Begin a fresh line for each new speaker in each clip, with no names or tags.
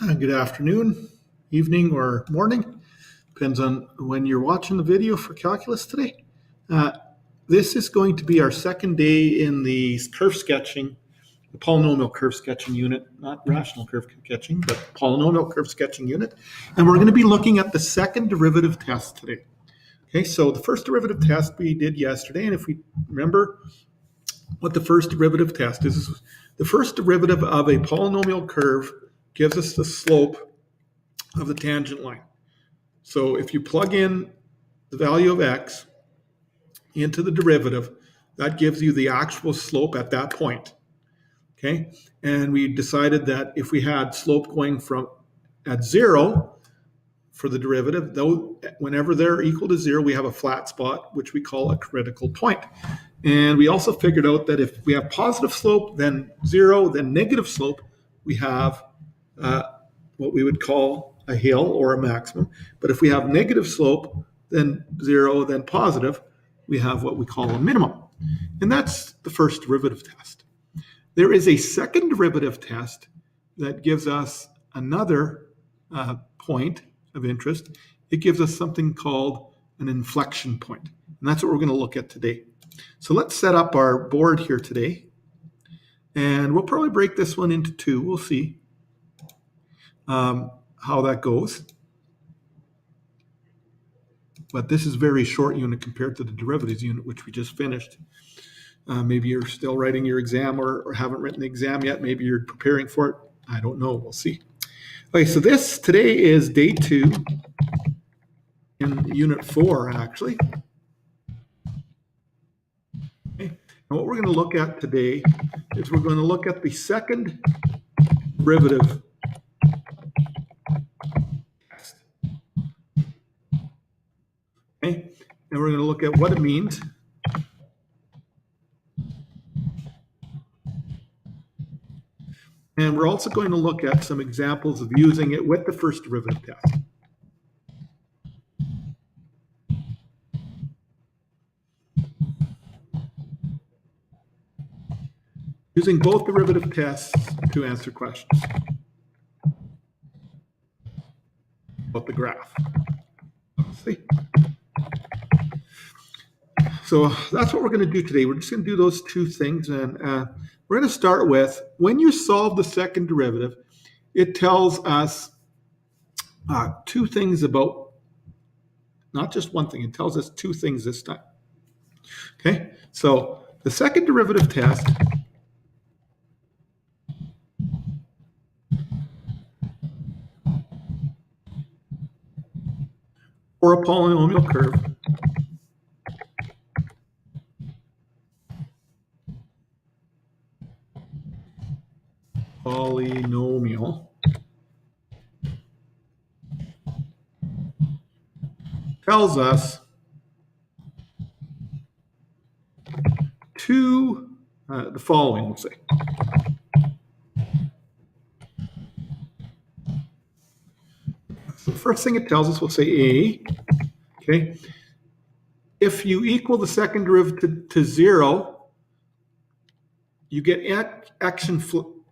Good afternoon, evening, or morning. Depends on when you're watching the video for calculus today. Uh, this is going to be our second day in the curve sketching, the polynomial curve sketching unit, not rational curve sketching, but polynomial curve sketching unit. And we're going to be looking at the second derivative test today. Okay, so the first derivative test we did yesterday, and if we remember what the first derivative test is the first derivative of a polynomial curve gives us the slope of the tangent line. So if you plug in the value of x into the derivative, that gives you the actual slope at that point. Okay, and we decided that if we had slope going from at 0 for the derivative, though whenever they're equal to 0, we have a flat spot, which we call a critical point. And we also figured out that if we have positive slope, then 0, then negative slope, we have what we would call a hill or a maximum. But if we have negative slope, then 0, then positive, we have what we call a minimum. And that's the first derivative test. There is a second derivative test that gives us another point of interest. It gives us something called an inflection point. And that's what we're going to look at today. So let's set up our board here today. And we'll probably break this one into two. We'll see how that goes. But this is a very short unit compared to the derivatives unit, which we just finished. Maybe you're still writing your exam or haven't written the exam yet. Maybe you're preparing for it. I don't know. We'll see. Okay, so today is day 2 in unit 4, actually. Okay. And what we're going to look at today is we're going to look at the second derivative test. Okay, and we're going to look at what it means. And we're also going to look at some examples of using it with the first derivative test. Using both derivative tests to answer questions about the graph. See? So that's what we're going to do today. We're just going to do those two things. And we're going to start with, when you solve the second derivative, it tells us two things about, not just one thing, it tells us two things this time. Okay, so the second derivative test for a polynomial curve tells us the following, we'll say. So the first thing it tells us, we'll say A, okay? If you equal the second derivative to 0, you get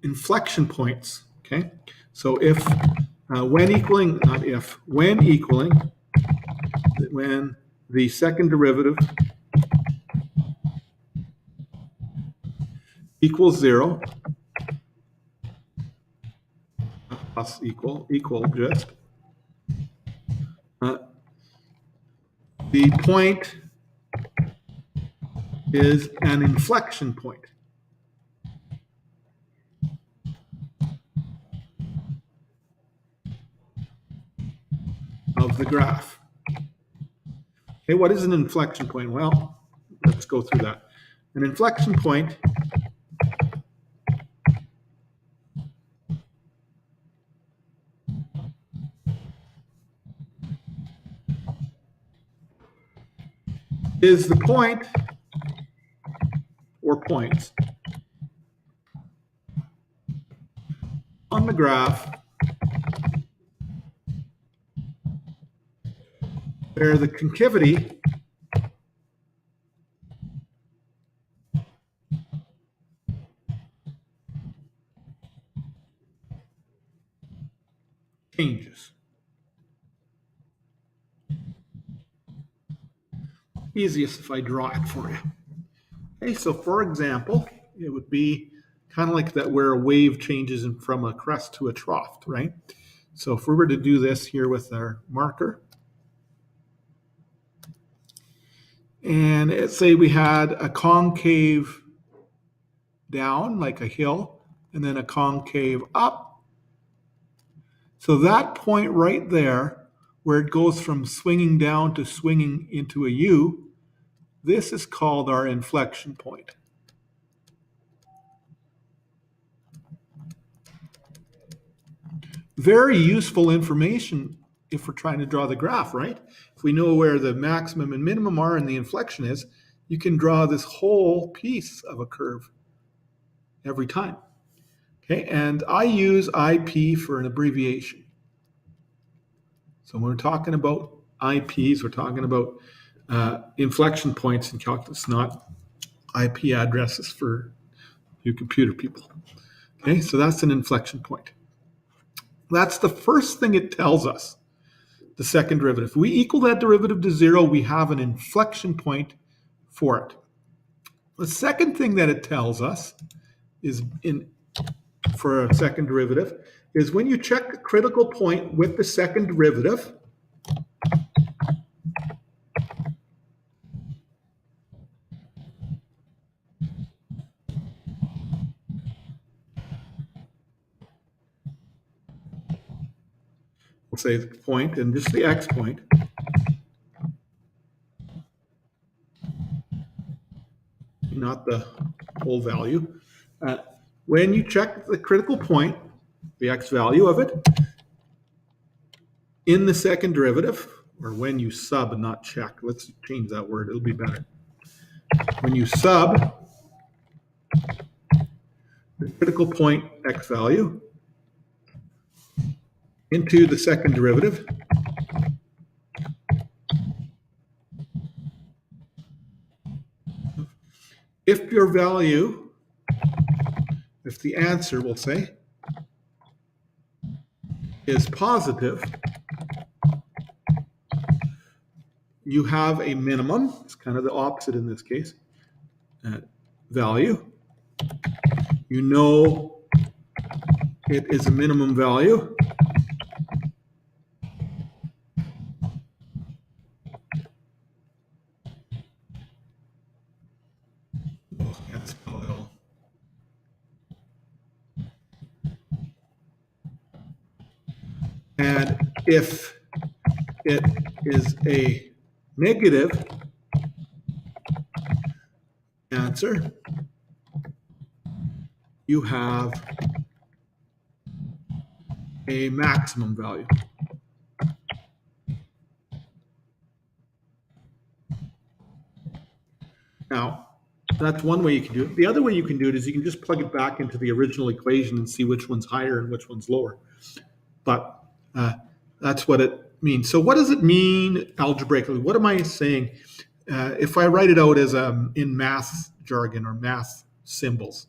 inflection points, okay? So if, when equaling when the second derivative equals 0, plus equal just, the point is an inflection point of the graph. Okay, what is an inflection point? Well, let's go through that. An inflection point is the point or points on the graph where the concavity changes. Easiest if I draw it for you. Okay, so for example, it would be kind of like that where a wave changes from a crest to a trough, right? So if we were to do this here with our marker, and let's say we had a concave down, like a hill, and then a concave up. So that point right there, where it goes from swinging down to swinging into a U, this is called our inflection point. Very useful information if we're trying to draw the graph, right? If we know where the maximum and minimum are and the inflection is, you can draw this whole piece of a curve every time. Okay, and I use IP for an abbreviation. So when we're talking about IPs, we're talking about inflection points in calculus, not IP addresses for you computer people. Okay, so that's an inflection point. That's the first thing it tells us, the second derivative. If we equal that derivative to 0, we have an inflection point for it. The second thing that it tells us is for a second derivative is when you check the critical point with the second derivative, we'll say the point and just the x point, not the whole value. When you check the critical point, the x value of it, in the second derivative, or when you sub and not check, let's change that word, it'll be better. When you sub the critical point x value into the second derivative, if your value, if the answer, we'll say, is positive, you have a minimum, it's kind of the opposite in this case, value. You know it is a minimum value. And if it is a negative answer, you have a maximum value. Now, that's one way you can do it. The other way you can do it is you can just plug it back into the original equation and see which one's higher and which one's lower. But that's what it means. So what does it mean algebraically? What am I saying? If I write it out as in math jargon or math symbols,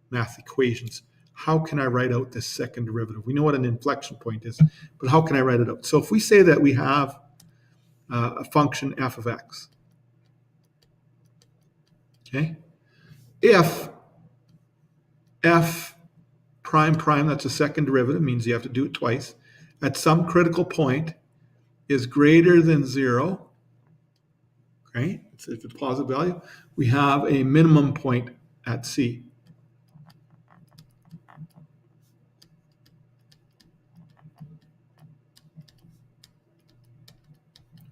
math equations, how can I write out this second derivative? We know what an inflection point is, but how can I write it out? So if we say that we have a function f of x, okay, if f prime prime, that's a second derivative, means you have to do it twice, at some critical point is greater than 0, okay, if it's a positive value, we have a minimum point at C.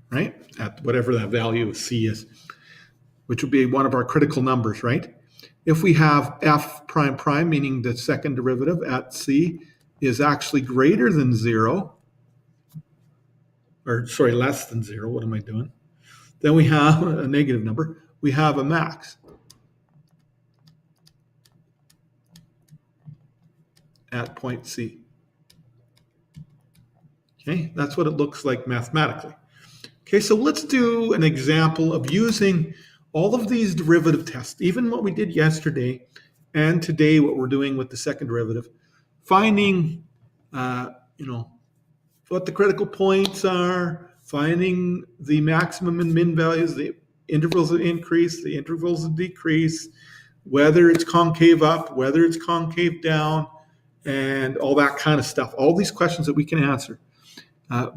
Right? At whatever that value of C is, which would be one of our critical numbers, right? If we have f prime prime, meaning the second derivative at C is actually greater than 0, or sorry, less than 0, what am I doing? Then we have a negative number. We have a max at point C. Okay, that's what it looks like mathematically. Okay, so let's do an example of using all of these derivative tests, even what we did yesterday and today what we're doing with the second derivative, finding, what the critical points are, finding the maximum and min values, the intervals of increase, the intervals of decrease, whether it's concave up, whether it's concave down, and all that kind of stuff. All these questions that we can answer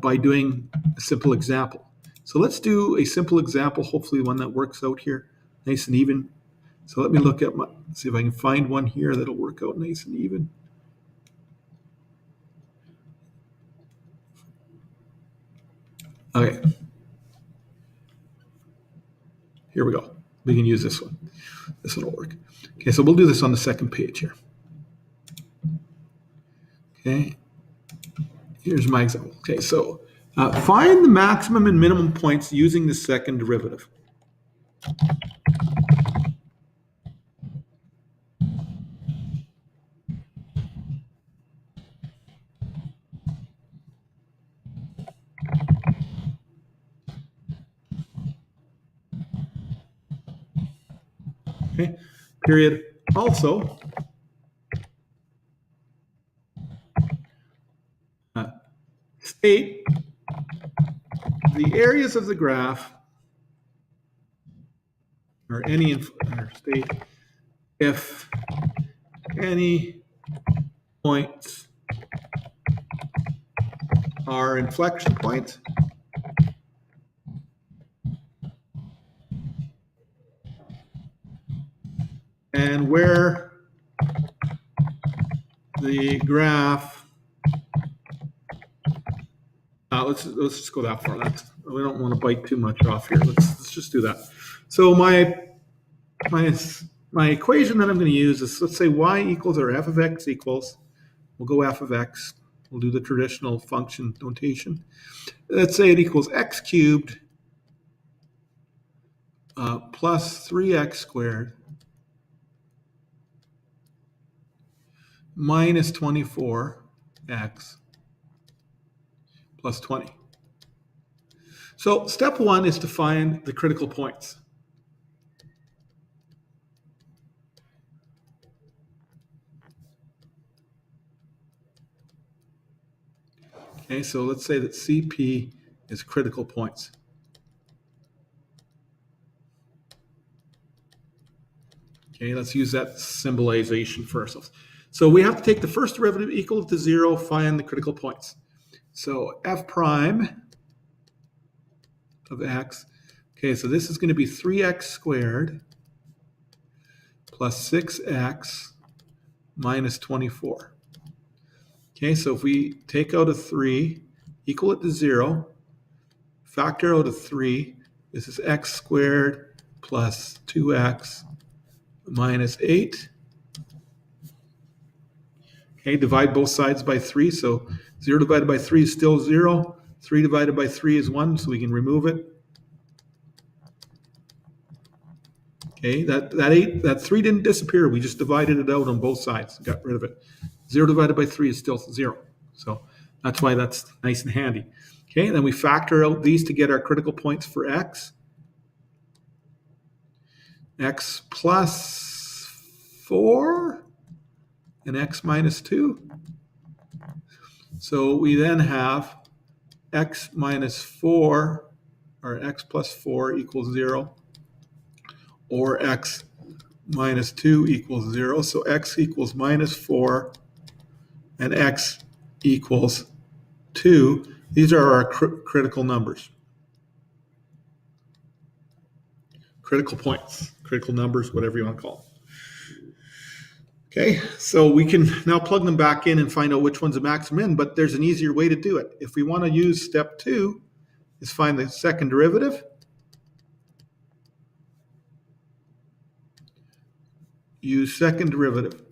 by doing a simple example. So let's do a simple example, hopefully one that works out here nice and even. So let me look at see if I can find one here that'll work out nice and even. Okay. Here we go. We can use this one. This one will work. Okay, so we'll do this on the second page here. Okay. Here's my example. Okay, so find the maximum and minimum points using the second derivative. Okay, period. Also, state the areas of the graph, or state if any points are inflection points, and where the graph, let's just go that far. We don't want to bite too much off here. Let's just do that. So my equation that I'm going to use is, let's say y equals, or f of x equals, we'll go f of x. We'll do the traditional function notation. Let's say it equals x cubed plus 3x squared minus 24x plus 20. So step one is to find the critical points. Okay, so let's say that CP is critical points. Okay, let's use that symbolization for ourselves. So we have to take the first derivative equal to 0, find the critical points. So f prime of x, okay, so this is going to be 3x squared plus 6x minus 24. Okay, so if we take out a 3, equal it to 0, factor out a 3, this is x squared plus 2x minus 8. Okay, divide both sides by 3, so 0 divided by 3 is still 0. 3 divided by 3 is 1, so we can remove it. Okay, that 3 didn't disappear. We just divided it out on both sides, got rid of it. 0 divided by 3 is still 0. So that's why that's nice and handy. Okay, then we factor out these to get our critical points for x. X plus 4 and x minus 2. So we then have x minus 4, or x plus 4 equals 0, or x minus 2 equals 0. So x equals minus 4 and x equals 2. These are our critical numbers. Critical points, critical numbers, whatever you want to call them. Okay, so we can now plug them back in and find out which one's a max or min, but there's an easier way to do it. If we want to use step 2, is find the second derivative. Use second derivative.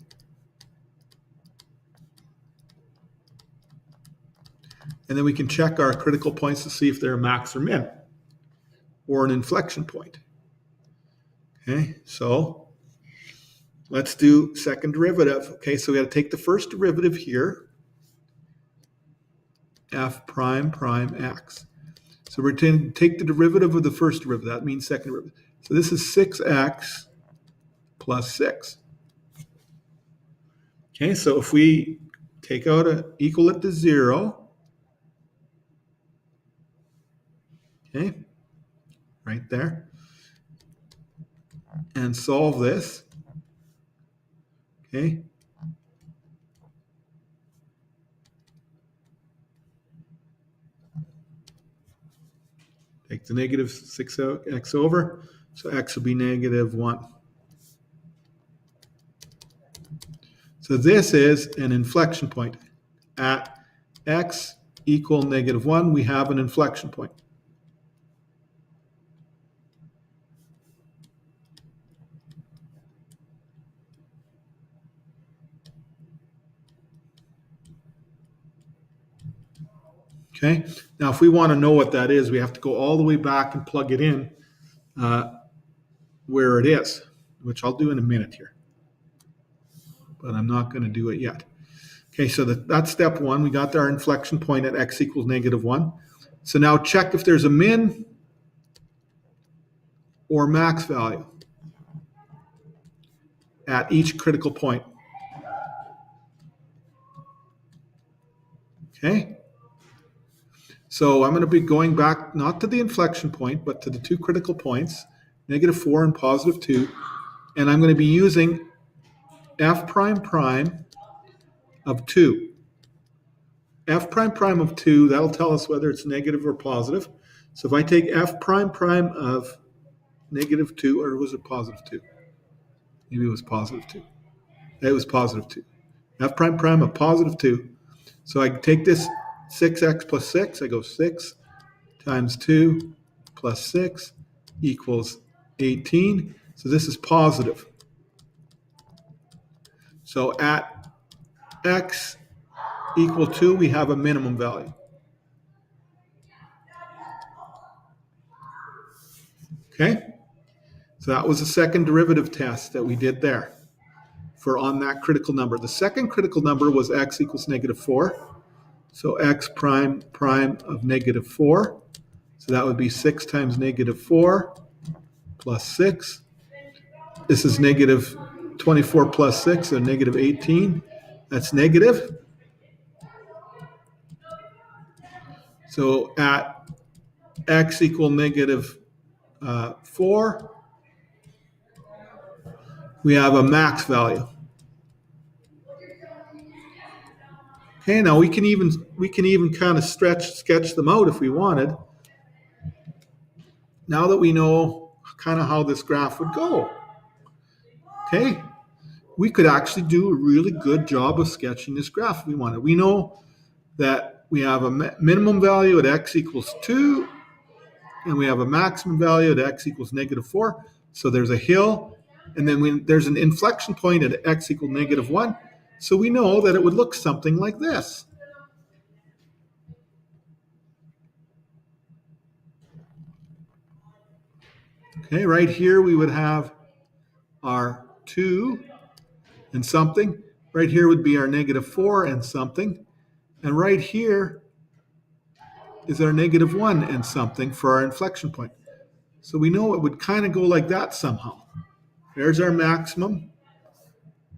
And then we can check our critical points to see if they're a max or min, or an inflection point. Okay, so let's do second derivative. Okay, so we got to take the first derivative here, f prime prime x. So we're going to take the derivative of the first derivative. That means second derivative. So this is 6x plus 6. Okay, so if we take out equal it to 0, Okay, right there. And solve this. Okay. Take the negative 6x over, so x will be negative 1. So this is an inflection point. At x equal negative 1, we have an inflection point. Okay, now if we want to know what that is, we have to go all the way back and plug it in where it is, which I'll do in a minute here. But I'm not going to do it yet. Okay, so that's step one. We got our inflection point at x equals negative 1. So now check if there's a min or max value at each critical point. Okay, so I'm going to be going back not to the inflection point, but to the two critical points, negative 4 and positive 2. And I'm going to be using f prime prime of 2. F prime prime of 2, that'll tell us whether it's negative or positive. So if I take f prime prime of negative 2, or was it positive 2? Maybe it was positive 2. It was positive 2. F prime prime of positive 2. So I take this 6x plus 6. I go 6 times 2 plus 6 equals 18. So this is positive. So at x equal 2, we have a minimum value. Okay? So that was the second derivative test that we did there for on that critical number. The second critical number was x equals negative 4. So x prime prime of negative 4. So that would be 6 times negative 4 plus 6. This is negative 24 plus 6, so negative 18. That's negative. So at x equal negative 4, we have a max value. Okay, now we can even kind of sketch them out if we wanted. Now that we know kind of how this graph would go, okay, we could actually do a really good job of sketching this graph if we wanted. We know that we have a minimum value at x equals 2, and we have a maximum value at x equals negative 4. So there's a hill, and then there's an inflection point at x equals negative 1. So we know that it would look something like this. Okay, right here we would have our 2 and something. Right here would be our negative 4 and something. And right here is our negative 1 and something for our inflection point. So we know it would kind of go like that somehow. There's our maximum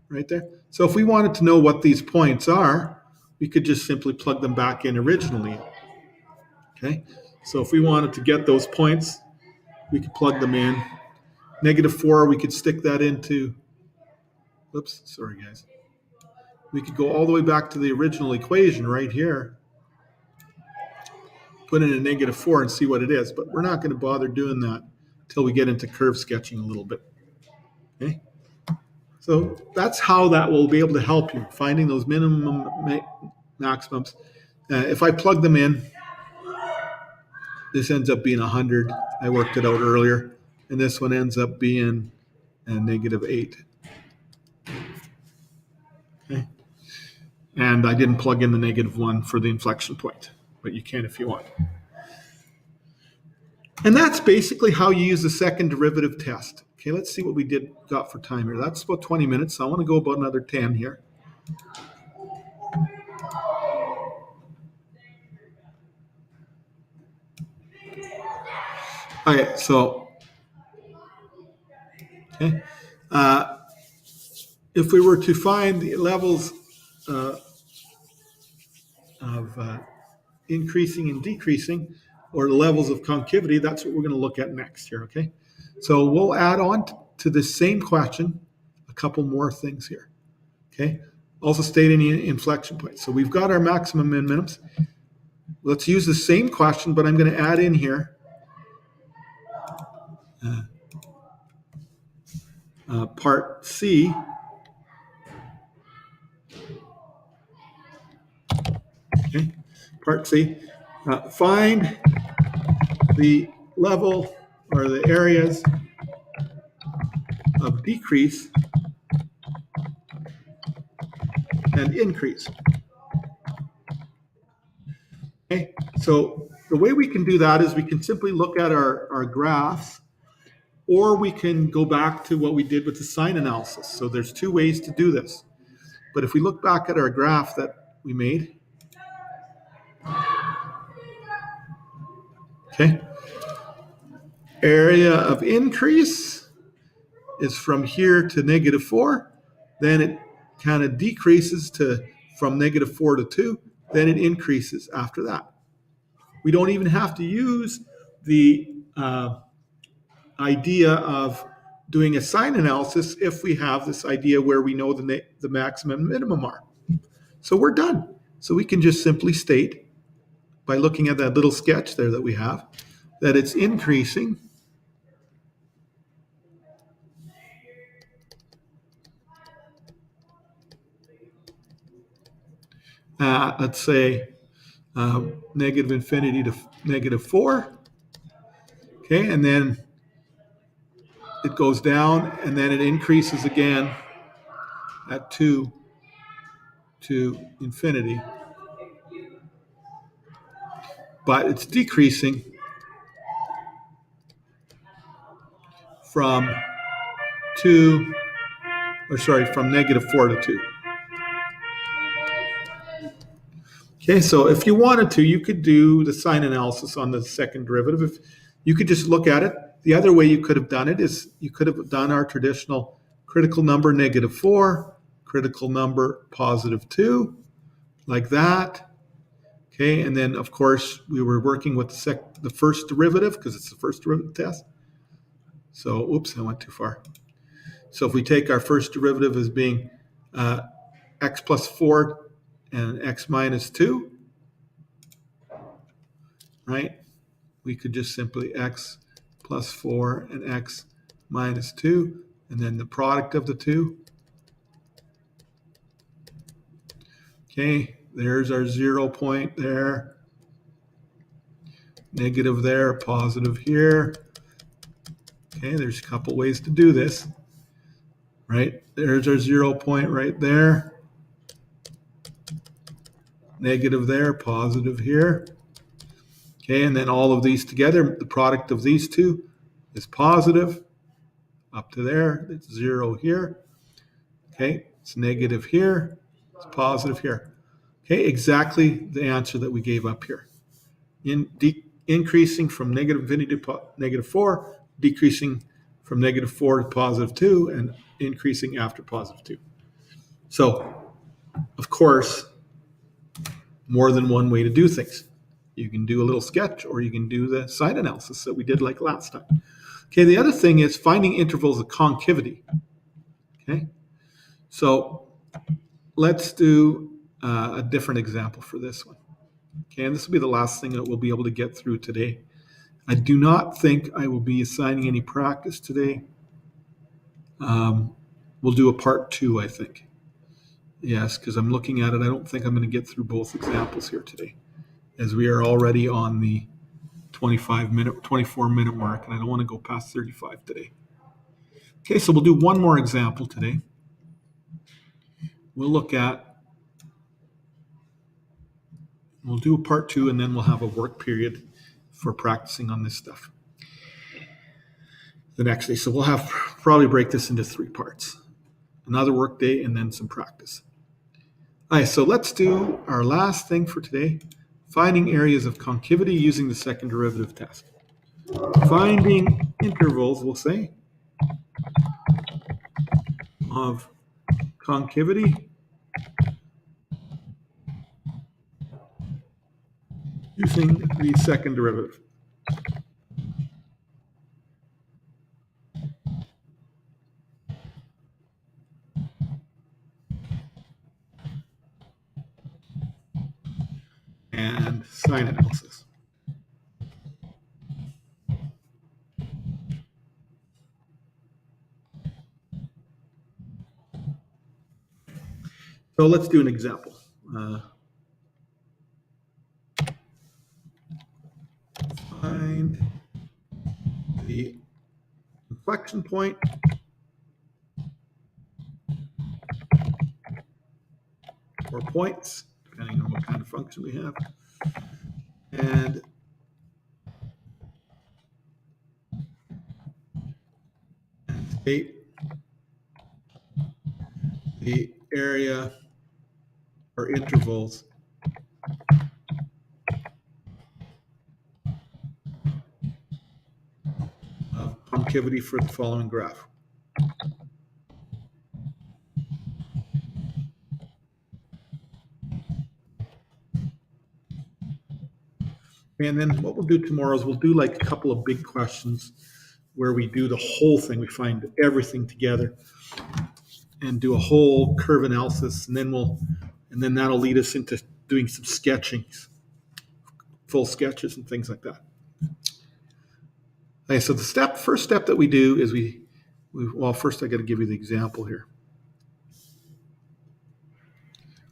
right there. So if we wanted to know what these points are, we could just simply plug them back in originally. Okay, so if we wanted to get those points, we could plug them in. Negative 4, we could stick that into, oops, sorry guys. We could go all the way back to the original equation right here, put in a negative 4 and see what it is, but we're not going to bother doing that until we get into curve sketching a little bit. Okay, so that's how that will be able to help you, finding those minimum maximums. If I plug them in, this ends up being 100. I worked it out earlier. And this one ends up being a negative 8. Okay. And I didn't plug in the negative 1 for the inflection point, but you can if you want. And that's basically how you use the second derivative test. Okay, let's see what we got for time here. That's about 20 minutes. So I want to go about another 10 here. Okay, so if we were to find the levels of increasing and decreasing, or the levels of concavity, that's what we're going to look at next here, okay? So we'll add on to this same question a couple more things here, okay? Also state any inflection points. So we've got our maximum and minimums. Let's use the same question, but I'm going to add in here part C. Okay, part C. Find the level or the areas of decrease and increase. Okay, so the way we can do that is we can simply look at our graphs, or we can go back to what we did with the sign analysis. So there's two ways to do this. But if we look back at our graph that we made, okay, area of increase is from here to -4, then it kind of decreases to from -4 to 2, then it increases after that. We don't even have to use the idea of doing a sign analysis if we have this idea where we know the maximum and minimum are. So we're done. So we can just simply state, by looking at that little sketch there that we have, that it's increasing let's say negative infinity to -4. Okay, and then it goes down, and then it increases again at 2 to infinity. But it's decreasing from from -4 to 2. Okay, so if you wanted to, you could do the sign analysis on the second derivative. If you could just look at it. The other way you could have done it is you could have done our traditional critical number -4, critical number +2, like that. Okay, and then of course we were working with the first derivative because it's the first derivative test. So, oops, I went too far. So if we take our first derivative as being x plus 4 and x minus 2, right? We could just simply x plus 4 and x minus 2, and then the product of the two. Okay, there's our 0 point there, negative there, positive here. Okay, there's a couple ways to do this, right? There's our 0 point right there. Negative there, positive here. Okay, and then all of these together, the product of these two is positive up to there. It's 0 here. Okay, it's negative here. It's positive here. Okay, exactly the answer that we gave up here. Increasing from negative infinity to -4, decreasing from -4 to +2, and increasing after +2. So, of course, more than one way to do things. You can do a little sketch, or you can do the sign analysis that we did like last time. Okay, the other thing is finding intervals of concavity. Okay, so let's do a different example for this one. Okay, and this will be the last thing that we'll be able to get through today. I do not think I will be assigning any practice today. We'll do a part 2, I think. Yes, because I'm looking at it. I don't think I'm going to get through both examples here today, as we are already on the 24-minute mark, and I don't want to go past 35 today. Okay, so we'll do one more example today. We'll do a part 2, and then we'll have a work period for practicing on this stuff the next day. So we'll probably break this into 3 parts. Another work day, and then some practice. All right, so let's do our last thing for today, finding areas of concavity using the second derivative test. Finding intervals, we'll say, of concavity using the second derivative. And sign analysis. So let's do an example. Find the inflection point or points, depending on what kind of function we have, and state the area or intervals of concavity for the following graph. And then what we'll do tomorrow is we'll do like a couple of big questions where we do the whole thing. We find everything together and do a whole curve analysis, and then that'll lead us into doing some sketching, full sketches and things like that. Okay, so the first step that we do is well, first I got to give you the example here.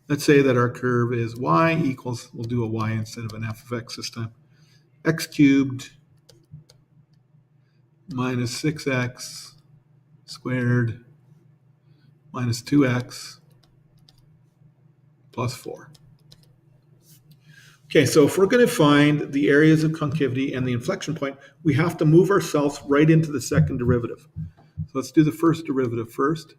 Let's say that our curve is y equals, we'll do a y instead of an f of x this time, x cubed minus 6x squared minus 2x plus 4. Okay, so if we're going to find the areas of concavity and the inflection point, we have to move ourselves right into the second derivative. So let's do the first derivative first.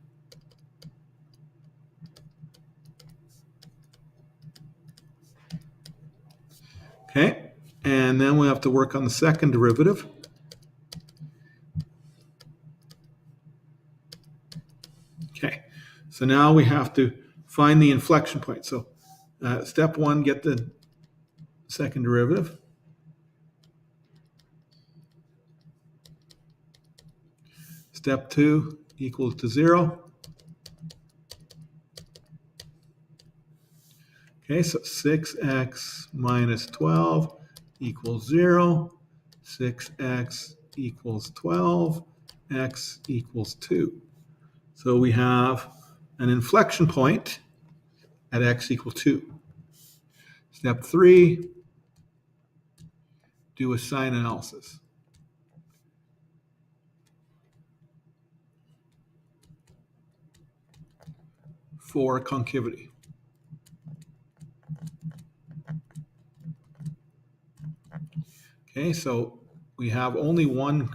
Okay, and then we have to work on the second derivative. Okay, so now we have to find the inflection point. So step one, get the second derivative. Step two equals to 0. Okay, so 6x minus 12 equals 0. 6x equals 12. X equals 2. So we have an inflection point at x equals 2. Step 3, do a sign analysis. For concavity. Okay, so we have only one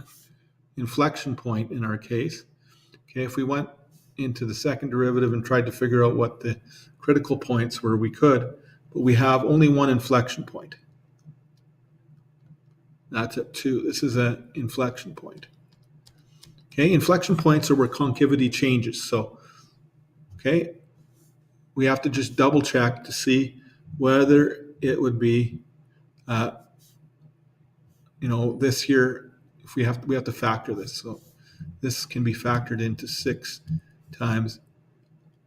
inflection point in our case. Okay, if we went into the second derivative and tried to figure out what the critical points were, we could, but we have only one inflection point. That's at 2. This is an inflection point. Okay, inflection points are where concavity changes. So, okay, we have to just double check to see whether it would be, this here, if we have to factor this. So this can be factored into 6 times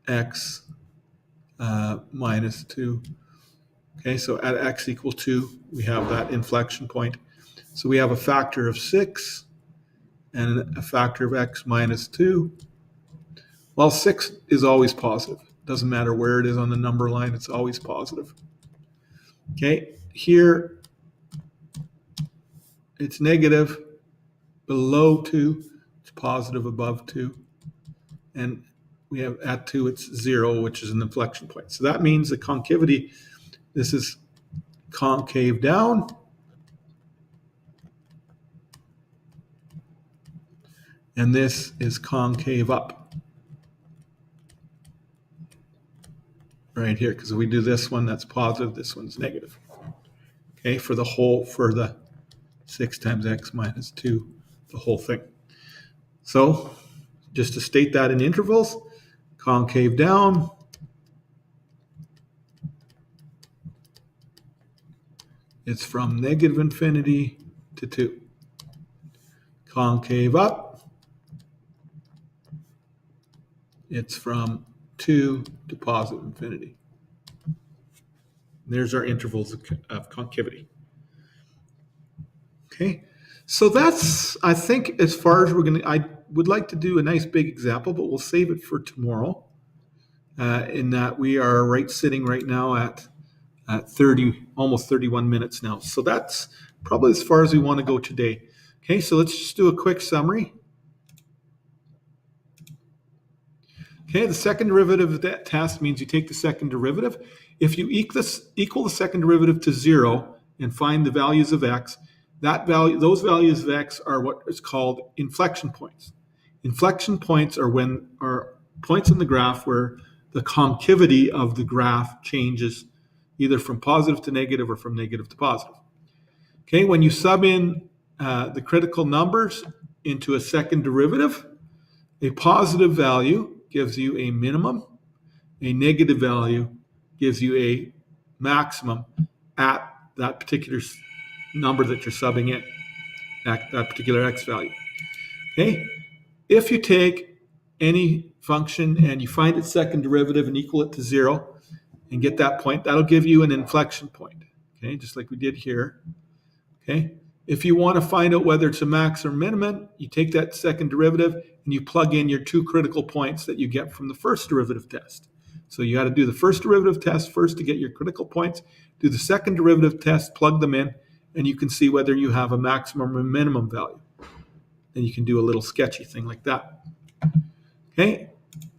x minus 2. Okay, so at x equals 2, we have that inflection point. So we have a factor of 6 and a factor of x minus 2. Well, 6 is always positive. Doesn't matter where it is on the number line, it's always positive. Okay, here it's negative below 2, it's positive above 2, and we have at 2 it's 0, which is an inflection point. So that means the concavity, this is concave down, and this is concave up. Right here, because if we do this one, that's positive, this one's negative. Okay, for the 6 times x minus 2, the whole thing. So just to state that in intervals, concave down, it's from negative infinity to 2. Concave up, it's from 2 to positive infinity. There's our intervals of concavity. Okay, so that's, I think, as far as I would like to do a nice big example, but we'll save it for tomorrow. In that we are sitting right now at 30, almost 31 minutes now. So that's probably as far as we want to go today. Okay, so let's just do a quick summary. Okay, the second derivative of that test means you take the second derivative. If you equal the second derivative to 0 and find the values of x, those values of x are what is called inflection points. Inflection points are points in the graph where the concavity of the graph changes either from positive to negative or from negative to positive. Okay, when you sub in the critical numbers into a second derivative, a positive value gives you a minimum, a negative value gives you a maximum at that particular number that you're subbing in, at that particular x value. Okay, if you take any function and you find its second derivative and equal it to 0 and get that point, that'll give you an inflection point, okay, just like we did here. Okay, if you want to find out whether it's a max or minimum, you take that second derivative and you plug in your 2 critical points that you get from the first derivative test. So you got to do the first derivative test first to get your critical points, do the second derivative test, plug them in, and you can see whether you have a maximum or minimum value. And you can do a little sketchy thing like that. Okay,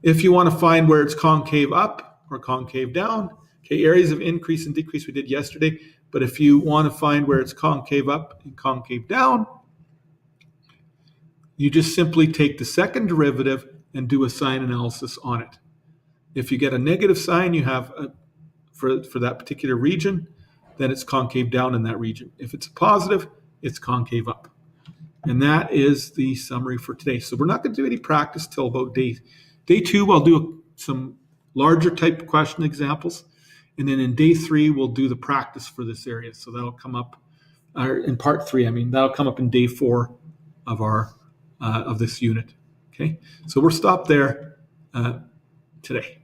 if you want to find where it's concave up or concave down, okay, areas of increase and decrease we did yesterday, but if you want to find where it's concave up and concave down, you just simply take the second derivative and do a sign analysis on it. If you get a negative sign, you have for that particular region, then it's concave down in that region. If it's positive, it's concave up. And that is the summary for today. So we're not going to do any practice till about day 2. I'll do some larger type question examples. And then in day 3, we'll do the practice for this area. So that'll come up in part 3. That'll come up in day 4 of our of this unit. Okay. So we're stopped there today.